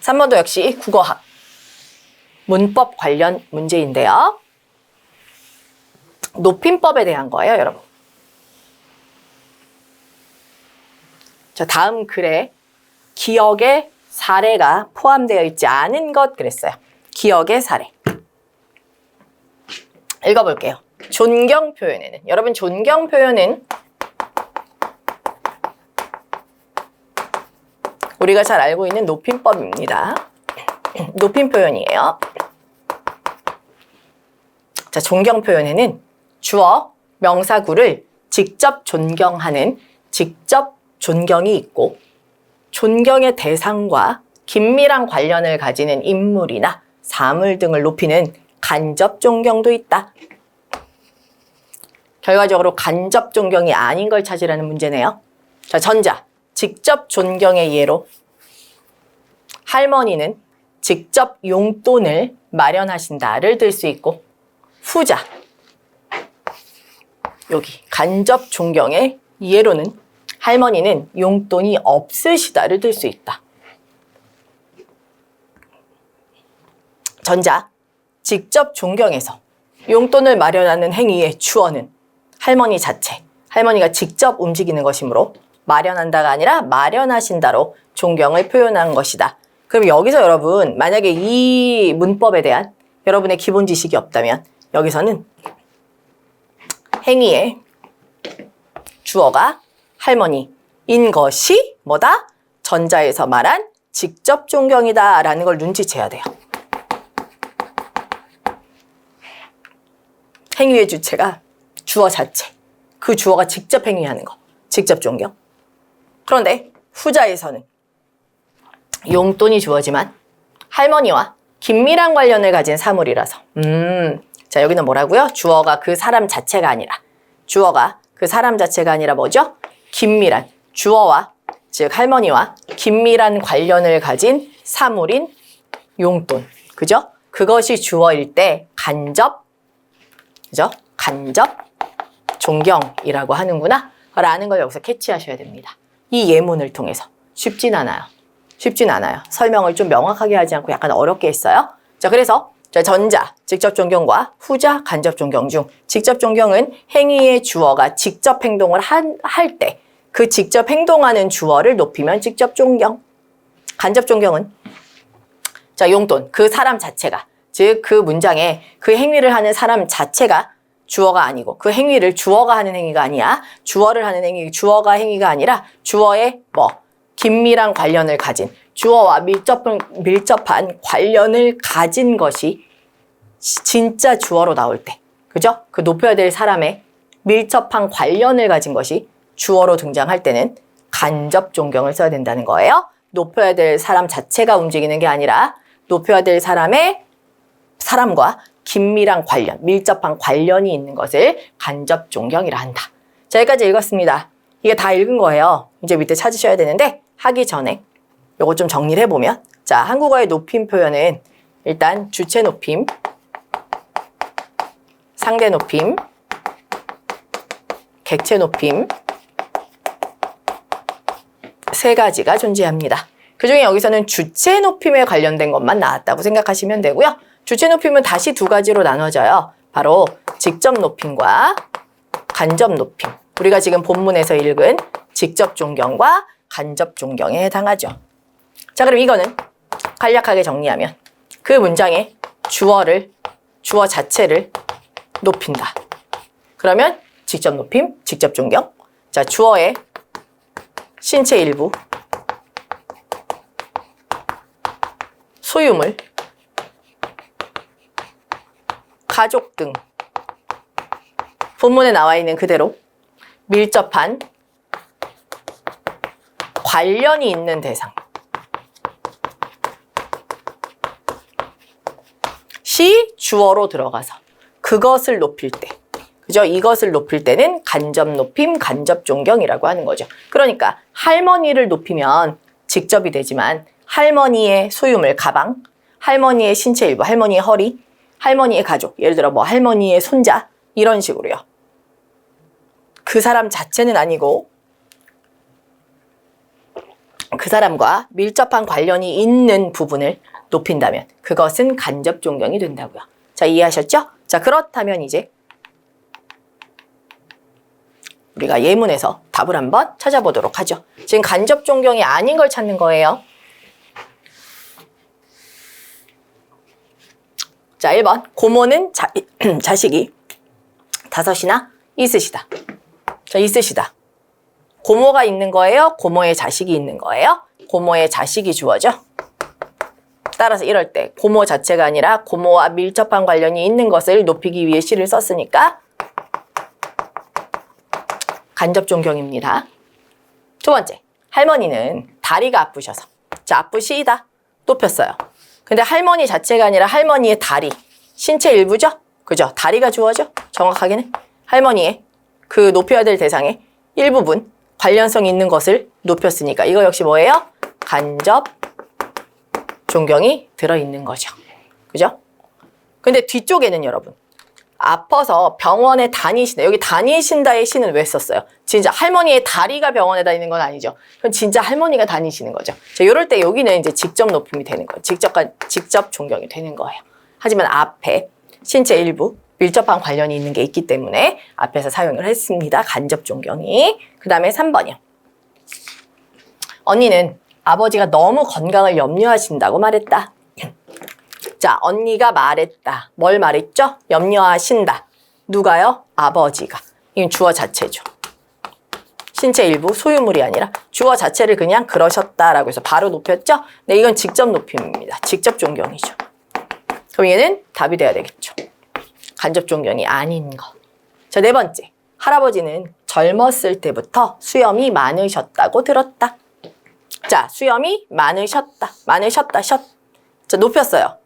3번도 역시 국어학 문법 관련 문제인데요. 높임법에 대한 거예요, 여러분. 자, 다음 글에 기억의 사례가 포함되어 있지 않은 것 그랬어요. 기억의 사례. 읽어볼게요. 존경 표현에는, 여러분 존경 표현은 우리가 잘 알고 있는 높임법입니다. 높임 표현이에요. 자, 존경 표현에는 주어, 명사구를 직접 존경하는 직접 존경이 있고 존경의 대상과 긴밀한 관련을 가지는 인물이나 사물 등을 높이는 간접 존경도 있다. 결과적으로 간접 존경이 아닌 걸 찾으라는 문제네요. 자, 전자, 직접 존경의 예로 할머니는 직접 용돈을 마련하신다를 들 수 있고, 후자, 여기 간접 존경의 예로는 할머니는 용돈이 없으시다를 들 수 있다. 전자, 직접 존경해서 용돈을 마련하는 행위의 주어는 할머니 자체, 할머니가 직접 움직이는 것이므로 마련한다가 아니라 마련하신다로 존경을 표현한 것이다. 그럼 여기서 여러분, 만약에 이 문법에 대한 여러분의 기본 지식이 없다면 여기서는 행위의 주어가 할머니인 것이 뭐다? 전자에서 말한 직접 존경이다 라는 걸 눈치채야 돼요. 행위의 주체가 주어 자체, 그 주어가 직접 행위하는 거, 직접 존경. 그런데 후자에서는 용돈이 주어지만 할머니와 긴밀한 관련을 가진 사물이라서 자, 여기는 뭐라고요? 주어가 그 사람 자체가 아니라, 주어가 그 사람 자체가 아니라 뭐죠? 긴밀한, 주어와 즉 할머니와 긴밀한 관련을 가진 사물인 용돈, 그죠? 그것이 주어일 때 간접, 그죠? 간접 존경이라고 하는구나 라는 걸 여기서 캐치하셔야 됩니다. 이 예문을 통해서. 쉽진 않아요. 쉽진 않아요. 설명을 좀 명확하게 하지 않고 약간 어렵게 했어요. 자, 그래서 전자, 직접 존경과 후자, 간접 존경 중 직접 존경은 행위의 주어가 직접 행동을 할 때 그 직접 행동하는 주어를 높이면 직접 존경. 간접 존경은 자, 용돈, 그 사람 자체가, 즉 그 문장에 그 행위를 하는 사람 자체가 주어가 아니고, 그 행위를 주어가 하는 행위가 아니야. 주어를 하는 행위, 주어가 행위가 아니라 주어의 긴밀한 관련을 가진, 주어와 밀접한 관련을 가진 것이 진짜 주어로 나올 때, 그죠? 그 높여야 될 사람의 밀접한 관련을 가진 것이 주어로 등장할 때는 간접 존경을 써야 된다는 거예요. 높여야 될 사람 자체가 움직이는 게 아니라 높여야 될 사람과 긴밀한 관련, 밀접한 관련이 있는 것을 간접 존경이라 한다. 자, 여기까지 읽었습니다. 이게 다 읽은 거예요. 이제 밑에 찾으셔야 되는데 하기 전에 요거 좀 정리를 해보면, 자, 한국어의 높임 표현은 일단 주체 높임, 상대 높임, 객체 높임, 세 가지가 존재합니다. 그중에 여기서는 주체 높임에 관련된 것만 나왔다고 생각하시면 되고요. 주체 높임은 다시 두 가지로 나눠져요. 바로 직접 높임과 간접 높임. 우리가 지금 본문에서 읽은 직접 존경과 간접 존경에 해당하죠. 자, 그럼 이거는 간략하게 정리하면 그 문장의 주어 자체를 높인다. 그러면 직접 높임, 직접 존경. 자, 주어의 신체 일부, 소유물, 가족 등 본문에 나와 있는 그대로 밀접한 관련이 있는 대상 시 주어로 들어가서 그것을 높일 때, 그죠? 이것을 높일 때는 간접 높임, 간접 존경이라고 하는 거죠. 그러니까 할머니를 높이면 직접이 되지만 할머니의 소유물, 가방, 할머니의 신체 일부, 할머니의 허리, 할머니의 가족, 예를 들어 할머니의 손자, 이런 식으로요. 그 사람 자체는 아니고 그 사람과 밀접한 관련이 있는 부분을 높인다면 그것은 간접 존경이 된다고요. 자, 이해하셨죠? 자, 그렇다면 이제 우리가 예문에서 답을 한번 찾아보도록 하죠. 지금 간접 존경이 아닌 걸 찾는 거예요. 자, 1번. 고모는 자식이 5이나 있으시다. 자, 있으시다. 고모가 있는 거예요? 고모의 자식이 있는 거예요? 고모의 자식이 주어져. 따라서 이럴 때 고모 자체가 아니라 고모와 밀접한 관련이 있는 것을 높이기 위해 시를 썼으니까 간접 존경입니다. 두 번째, 할머니는 다리가 아프셔서. 자, 아프시다. 높였어요. 근데 할머니 자체가 아니라 할머니의 다리. 신체 일부죠? 그죠? 다리가 주어져. 정확하게는 할머니의 그 높여야 될 대상의 일부분, 관련성이 있는 것을 높였으니까 이거 역시 뭐예요? 간접 존경이 들어있는 거죠. 그죠? 근데 뒤쪽에는 여러분, 아파서 병원에 다니신다. 여기 다니신다의 시는 왜 썼어요? 진짜 할머니의 다리가 병원에 다니는 건 아니죠. 그건 진짜 할머니가 다니시는 거죠. 자, 이럴 때 여기는 이제 직접 높임이 되는 거예요. 직접 존경이 되는 거예요. 하지만 앞에 신체 일부, 밀접한 관련이 있는 게 있기 때문에 앞에서 사용을 했습니다. 간접 존경이. 그 다음에 3번이요. 언니는 아버지가 너무 건강을 염려하신다고 말했다. 자, 언니가 말했다. 뭘 말했죠? 염려하신다. 누가요? 아버지가. 이건 주어 자체죠. 신체 일부, 소유물이 아니라 주어 자체를 그냥 그러셨다라고 해서 바로 높였죠? 네, 이건 직접 높임입니다. 직접 존경이죠. 그럼 얘는 답이 돼야 되겠죠. 간접 존경이 아닌 거. 자, 네 번째. 할아버지는 젊었을 때부터 수염이 많으셨다고 들었다. 자, 수염이 많으셨다. 자, 높였어요.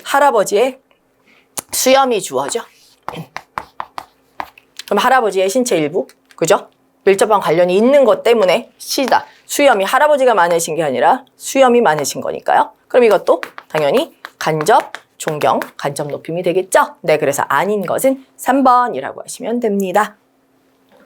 할아버지의 수염이 주어져. 그럼 할아버지의 신체 일부, 그죠? 밀접한 관련이 있는 것 때문에 시다. 수염이 할아버지가 많으신 게 아니라 수염이 많으신 거니까요. 그럼 이것도 당연히 간접 존경, 간접 높임이 되겠죠? 네, 그래서 아닌 것은 3번이라고 하시면 됩니다.